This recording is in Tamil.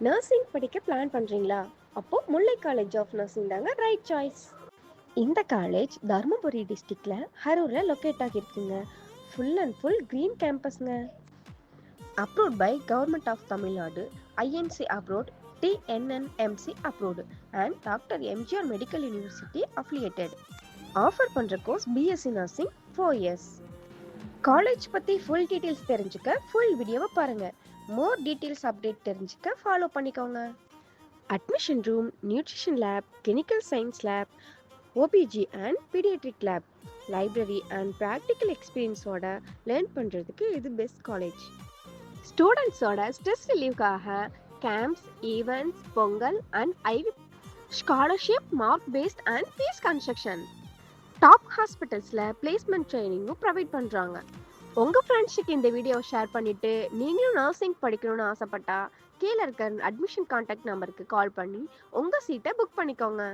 நர்சிங் படிக்க பிளான் பண்ணுறீங்களா? அப்போ முல்லை காலேஜ் ஆஃப் நர்சிங் தாங்க ரைட் சாய்ஸ். இந்த காலேஜ் தருமபுரி டிஸ்ட்ரிக்டில் ஹரூரில் லொக்கேட் ஆகியிருக்குங்க. ஃபுல் அண்ட் ஃபுல் க்ரீன் கேம்பஸ்ங்க. Approved by government of Tamil Nadu, INC approved, TNNMC approved and doctor MGR medical university affiliated. Offer பண்ணுற course BSc nursing 4 years. College பற்றி ஃபுல் டீட்டெயில்ஸ் தெரிஞ்சுக்க ஃபுல் வீடியோவை பாருங்கள். மோர் டீட்டெயில்ஸ் அப்டேட் தெரிஞ்சுக்க ஃபாலோ பண்ணிக்கோங்க. Admission room, nutrition lab, clinical science lab, OBG and paediatric lab, library and practical எக்ஸ்பீரியன்ஸோட லேர்ன் பண்ணுறதுக்கு இது பெஸ்ட் காலேஜ். ஸ்டூடெண்ட்ஸோட ஸ்ட்ரெஸ் ரிலீவ்காக camps, events, Pongal and IV scholarship, mark based and fees construction. Top ஹாஸ்பிட்டல்ஸில் பிளேஸ்மெண்ட் ட்ரைனிங்கும் ப்ரொவைட் பண்ணுறாங்க. உங்கள் ஃப்ரெண்ட்ஸுக்கு இந்த வீடியோவை ஷேர் பண்ணிவிட்டு நீங்களும் நர்சிங் படிக்கணும்னு ஆசைப்பட்டா கீழே இருக்க அட்மிஷன் கான்டாக்ட் நம்பருக்கு கால் பண்ணி உங்கள் சீட்டை புக் பண்ணிக்கோங்க.